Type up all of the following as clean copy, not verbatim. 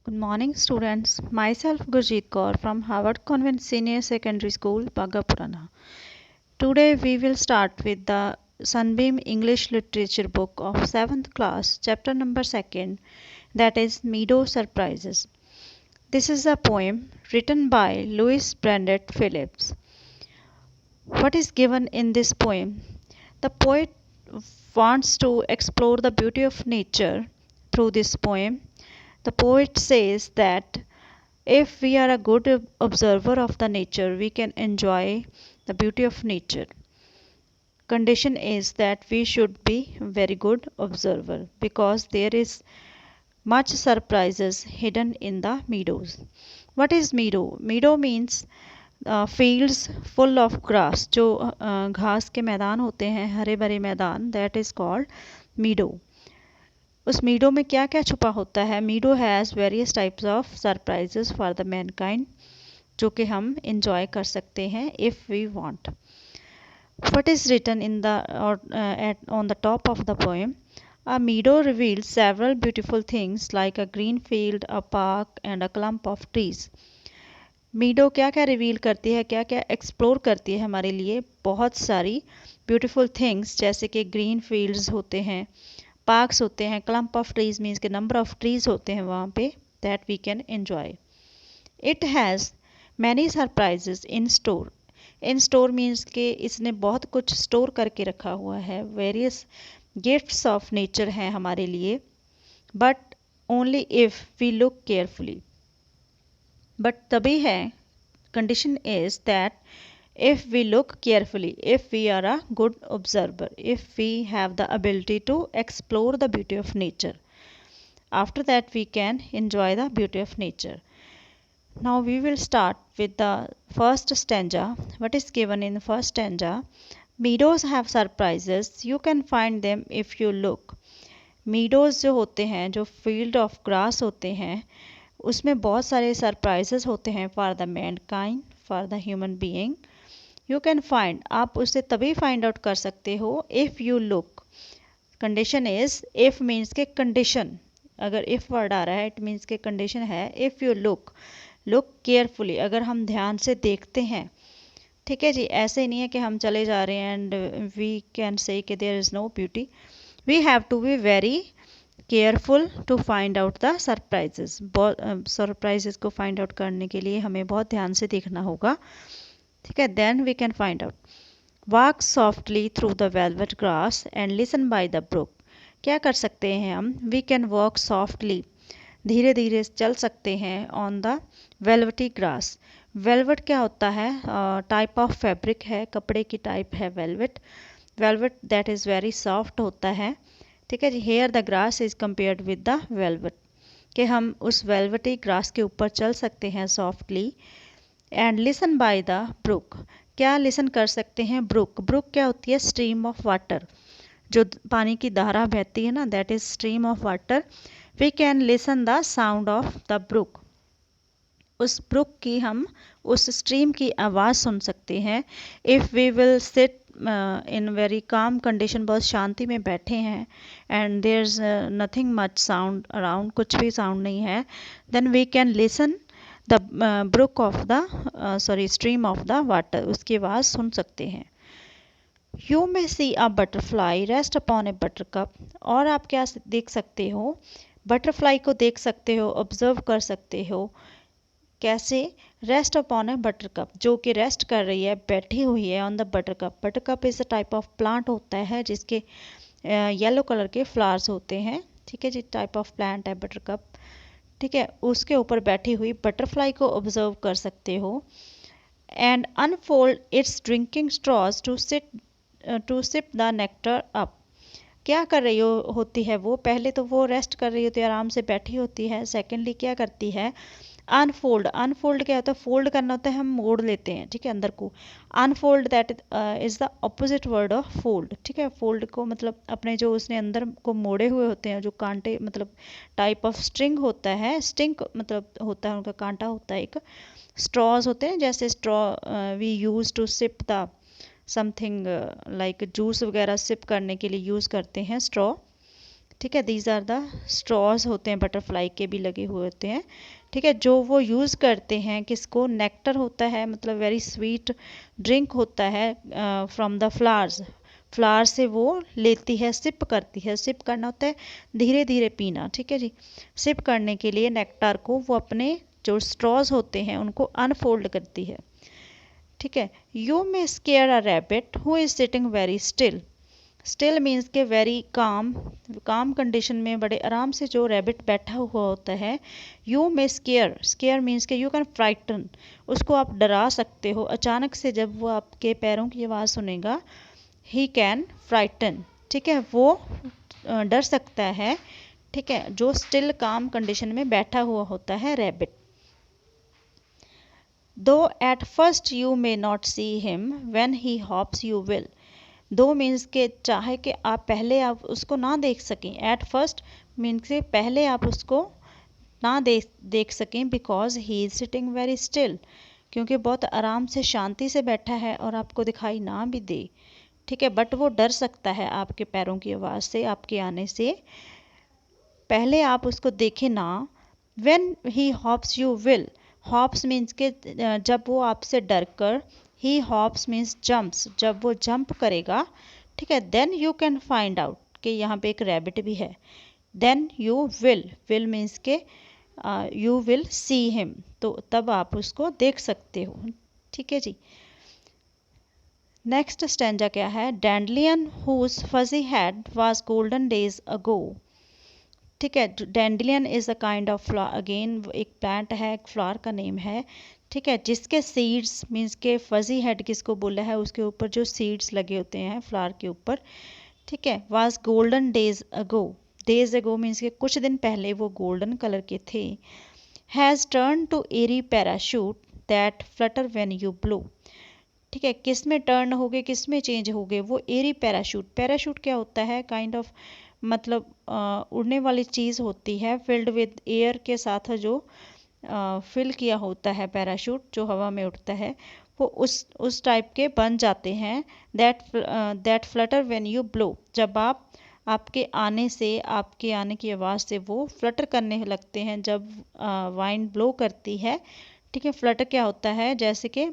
Good morning, students. Myself Gurjeet Kaur from Harvard Convent Senior Secondary School, Bagapurana. Today we will start with the Sunbeam English Literature book of 7th class, chapter number 2nd, that is Meadow Surprises. This is a poem written by Louis Brandt Phillips. What is given in this poem? The poet wants to explore the beauty of nature through this poem. The poet says that if we are a good observer of the nature, we can enjoy the beauty of nature. Condition is that we should be very good observer because there is much surprises hidden in the meadows. What is meadow? Meadow means fields full of grass. जो घास के मैदान होते हैं, हरे भरे मैदान, that is called meadow. उस मीडो में क्या क्या छुपा होता है? Meadow has various types of surprises for the mankind, जो कि हम इंजॉय कर सकते हैं if we want. What is written in the on the top of the poem? A meadow reveals several beautiful things like a green field, a park and a clump of trees. मीडो क्या क्या reveal करती है, क्या क्या explore करती है हमारे लिए? बहुत सारी ब्यूटीफुल थिंग्स, जैसे कि ग्रीन फील्ड्स होते हैं, पार्क्स होते हैं, क्लम्प ऑफ ट्रीज मीन्स के नंबर ऑफ ट्रीज होते हैं वहाँ पे, that we can enjoy. It has many surprises in store. In store means के इसने बहुत कुछ स्टोर करके रखा हुआ है. वेरियस गिफ्ट्स ऑफ नेचर हैं हमारे लिए, but only if we look carefully. But तभी है, condition is that if we look carefully, if we are a good observer, if we have the ability to explore the beauty of nature, after that we can enjoy the beauty of nature. Now we will start with the first stanza. What is given in the first stanza? Meadows have surprises, you can find them if you look. Meadows जो होते हैं, जो field of grass होते हैं, उसमें बहुत सारे surprises होते हैं for the Mankind, for the human being. You can find, आप उसे तभी फाइंड आउट कर सकते हो if you look. Condition is, if means के कंडीशन, अगर इफ़ वर्ड आ रहा है इट मीन्स के कंडीशन है if you look. Look carefully, अगर हम ध्यान से देखते हैं. ठीक है जी, ऐसे नहीं है कि हम चले जा रहे हैं एंड वी कैन से कि there is no beauty. We have to be very careful to find out the surprises. Surprises को फाइंड आउट करने के लिए हमें बहुत ध्यान से देखना होगा. ठीक है, then we can find out. Walk softly through the velvet grass and listen by the brook. क्या कर सकते हैं हम? वी कैन वॉक सॉफ्टली, धीरे धीरे चल सकते हैं on the velvety grass. Velvet क्या होता है? टाइप ऑफ फैब्रिक है, कपड़े की टाइप है velvet. Velvet that is very soft होता है. ठीक है जी, here the grass is compared with the velvet, कि हम उस वेलवेटी ग्रास के ऊपर चल सकते हैं softly. And listen by the brook. क्या लिसन कर सकते हैं? ब्रुक. ब्रुक क्या होती है? स्ट्रीम ऑफ वाटर, जो पानी की धारा बहती है ना, that is stream of water. We can listen the sound of the brook. उस ब्रुक की, हम उस स्ट्रीम की आवाज़ सुन सकते हैं. If we will sit in very calm condition, बहुत शांति में बैठे हैं and there is nothing much sound around, कुछ भी साउंड नहीं है, then we can listen the brook of the stream of the water. उसकी आवाज़ सुन सकते हैं. You may see a butterfly rest upon a buttercup. और आप क्या देख सकते हो? बटरफ्लाई को देख सकते हो, ऑब्जर्व कर सकते हो. कैसे? रेस्ट अपॉन ए बटर कप, जो कि रेस्ट कर रही है, बैठी हुई है on the butter cup. Butter cup is a type of plant होता है जिसके येलो कलर के फ्लावर्स होते हैं. ठीक है जी, टाइप ऑफ प्लांट है बटर कप. ठीक है, उसके ऊपर बैठी हुई बटरफ्लाई को ऑब्जर्व कर सकते हो. And unfold its drinking straws to sip the nectar up. क्या कर रही होती है वो? पहले तो वो रेस्ट कर रही होती है, आराम से बैठी होती है. सेकेंडली क्या करती है? अनफोल्ड. अनफोल्ड क्या होता है? फोल्ड करना होता है, हम मोड़ लेते हैं, ठीक है, अंदर को. Unfold that is the opposite word of fold. ठीक है, फोल्ड को मतलब अपने जो उसने अंदर को मोड़े हुए होते हैं, जो कांटे, मतलब टाइप ऑफ स्ट्रिंग होता है. स्टिंग मतलब होता है उनका कांटा होता है एक. स्ट्रॉज होते हैं, जैसे straw we use to sip the something like juice वगैरह सिप करने के लिए यूज़ करते हैं स्ट्रॉ. ठीक है, दीज आर द स्ट्रॉज होते हैं, बटरफ्लाई के भी लगे हुए होते हैं। ठीक है, जो वो यूज़ करते हैं किसको, नेक्टर होता है, मतलब वेरी स्वीट ड्रिंक होता है फ्रॉम द फ्लावर्स। फ्लावर से वो लेती है, सिप करती है। सिप करना होता है धीरे धीरे पीना। ठीक है जी, सिप करने के लिए नेक्टार को वो अपने जो स्ट्रॉज होते हैं उनको अनफोल्ड करती है। ठीक है, you may square a rabbit who is sitting very still. Still means के वेरी काम, काम कंडीशन में बड़े आराम से जो रैबिट बैठा हुआ होता है। You may square, square means के यू कैन फ्राइटन, उसको आप डरा सकते हो। अचानक से जब वो आपके पैरों की आवाज़ सुनेगा, ही कैन फ्राइटन। ठीक है, वो डर सकता है। ठीक है, जो स्टिल काम कंडीशन में बैठा हुआ होता है रैबिट। दो at first you may not see him when he hops you will. दो मीन्स के चाहे कि आप पहले आप उसको ना देख सकें। एट फर्स्ट मीन्स के पहले आप उसको ना देख सकें, because he is sitting very still, क्योंकि बहुत आराम से शांति से बैठा है और आपको दिखाई ना भी दे। ठीक है, बट वो डर सकता है आपके पैरों की आवाज़ से, आपके आने से। पहले आप उसको देखें ना। When he hops you will, hops means के जब वो आपसे डर कर, ही हॉप्स मीन्स जंप्स, जब वो जंप करेगा। ठीक है, then you can find out कि यहाँ पे एक रैबिट भी है। देन यू विल मीन्स के यू विल सी हिम, तो तब आप उसको देख सकते हो। ठीक है जी, नेक्स्ट स्टैंजा क्या है, dandelion whose fuzzy head was golden days ago. ठीक है, dandelion is a kind of flower, again एक प्लांट है, एक फ्लावर का नेम है। ठीक है, जिसके सीड्स मीन्स के फजी हेड किसको बोला है, उसके ऊपर जो सीड्स लगे होते हैं फ्लावर के ऊपर। ठीक है, was golden days ago means के कुछ दिन पहले वो गोल्डन कलर के थे। Has turn to airy parachute that flutter when you blow. ठीक है, किस में टर्न हो गए, किस में चेंज हो गए, वो एरी पैराशूट। पैराशूट क्या होता है, काइंड ऑफ मतलब उड़ने वाली चीज़ होती है, फिल्ड विद एयर के साथ जो फिल किया होता है पैराशूट, जो हवा में उड़ता है, वो उस टाइप के बन जाते हैं। That flutter when you blow, जब आपके आने से, आपके आने की आवाज़ से वो फ्लटर करने लगते हैं जब वाइंड ब्लो करती है। ठीक है, फ्लटर क्या होता है, जैसे कि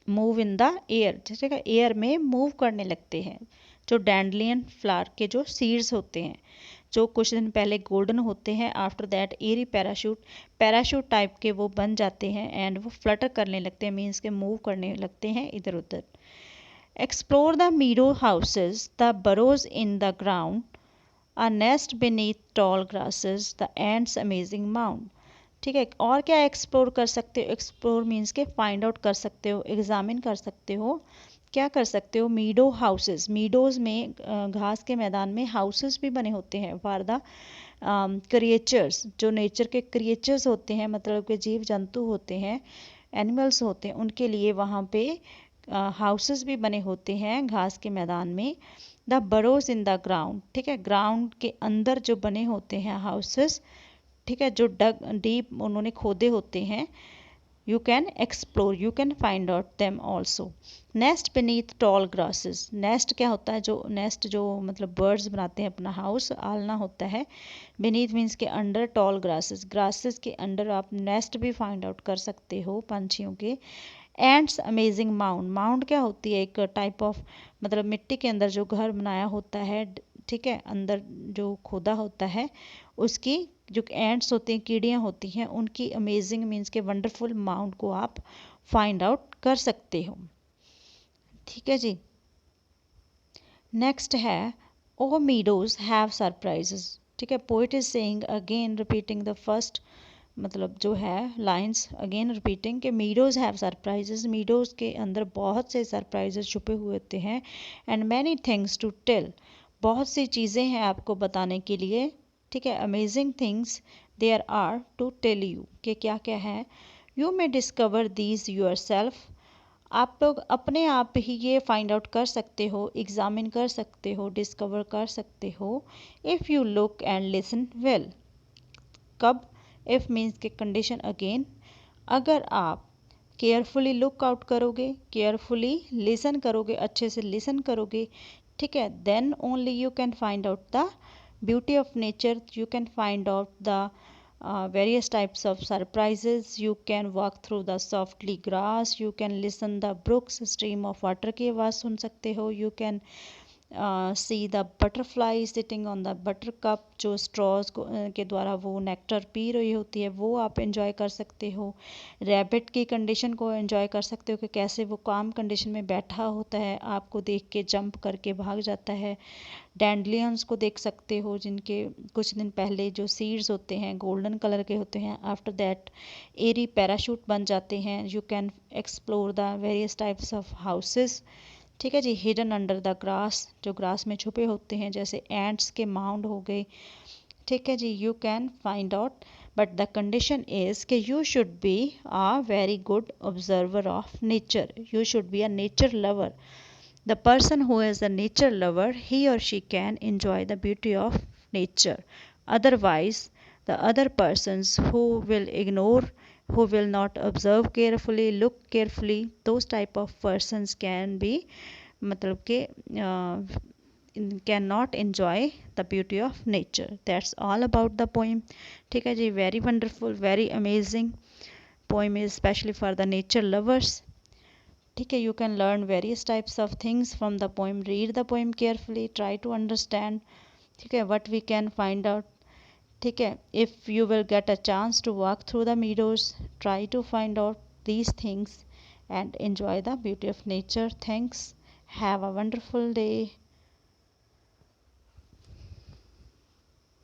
मूव इन द एयर, जैसे कि एयर में मूव करने लगते हैं। जो डैंडलियन फ्लावर के जो सीड्स होते हैं, जो कुछ दिन पहले गोल्डन होते हैं, after that airy parachute type के वो बन जाते हैं एंड वो फ्लटर करने लगते हैं, मीन्स के मूव करने लगते हैं इधर उधर। Explore the meadow houses, the burrows in the ground, a nest beneath tall grasses, the ants amazing mound. ठीक है, और क्या एक्सप्लोर कर सकते हो, एक्सप्लोर मीन्स के फाइंड आउट कर सकते हो, एग्जामिन कर सकते हो। क्या कर सकते हो, मीडो हाउसेस, मीडोज में घास के मैदान में हाउसेस भी बने होते हैं फॉर द क्रिएचर्स, जो नेचर के क्रिएचर्स होते हैं, मतलब के जीव जंतु होते हैं, एनिमल्स होते हैं, उनके लिए वहाँ पे हाउसेस भी बने होते हैं घास के मैदान में। The burrows in the ground, ठीक है, ग्राउंड के अंदर जो बने होते हैं हाउसेस। ठीक है, जो डीप उन्होंने खोदे होते हैं। You can explore, you can find out them also. Nest beneath toll grasses, nest क्या होता है, जो नेस्ट जो मतलब बर्ड्स बनाते हैं अपना हाउस, आलना होता है। beneath मीन्स के अंडर, टॉल ग्रासेस के अंडर आप नेस्ट भी फाइंड आउट कर सकते हो पंछियों के। एंड्स अमेजिंग माउंड, माउंड क्या होती है, एक टाइप ऑफ मतलब मिट्टी के अंदर जो घर बनाया होता है। ठीक है, अंदर जो खोदा होता है, उसकी जो एंड्स होते हैं, कीड़ियाँ होती हैं, उनकी अमेजिंग मीन्स के वंडरफुल माउंड को आप फाइंड आउट कर सकते हो। ठीक है जी, नेक्स्ट है ओ मीडोज हैव सरप्राइजेस। ठीक है, poet is saying again repeating the first, मतलब जो है लाइंस अगेन रिपीटिंग कि मीडोज हैव सरप्राइजेस, मीडोज के अंदर बहुत से सरप्राइजेस छुपे हुए होते हैं। And many things to tell, बहुत सी चीज़ें हैं आपको बताने के लिए। ठीक है, amazing things there are to tell you, कि क्या क्या है। You may discover these yourself, आप लोग अपने आप ही ये फाइंड आउट कर सकते हो, एग्जामिन कर सकते हो, डिस्कवर कर सकते हो। If you look and listen well, कब, इफ़ मीन्स के कंडीशन अगेन, अगर आप केयरफुली लुक आउट करोगे, केयरफुली लिसन करोगे, अच्छे से लिसन करोगे। ठीक है, then only you can find out the Beauty of nature, you can find out the various types of surprises. You can walk through the softly grass, you can listen the brooks stream of water की आवाज़ सुन सकते हो. You can see the butterfly sitting on the butter cup, जो straws के द्वारा वो nectar P रही होती है, वो आप एंजॉय कर सकते हो. रैबिट की कंडीशन को एंजॉय कर सकते हो कि कैसे वो काम कंडीशन में बैठा होता है, आपको देख के जंप करके भाग जाता है. डैंडलियंस को देख सकते हो जिनके कुछ दिन पहले जो सीड्स होते हैं गोल्डन कलर के होते हैं, आफ्टर दैट एरी पैराशूट बन जाते हैं. You can explore the various types of houses. ठीक है जी. हिडन अंडर द ग्रास, जो ग्रास में छुपे होते हैं, जैसे एंट्स के माउंड हो गए. ठीक है जी. You can find out, but the condition is कि you should be a very good observer of nature. You should be a nature lover. The person who is a nature lover, he or she can enjoy the beauty of nature. Otherwise, the other persons who will ignore, who will not observe carefully, look carefully, those type of persons can be मतलब के cannot enjoy the beauty of nature. That's all about the poem. ठीक है जी. Very wonderful, very amazing poem is especially for the nature lovers. ठीक है. You can learn various types of things from the poem. Read the poem carefully, try to understand. ठीक है. What we can find out. ठीक है. If you will get a chance to walk through the meadows, try to find out these things and enjoy the beauty of nature. Thanks. Have a wonderful day.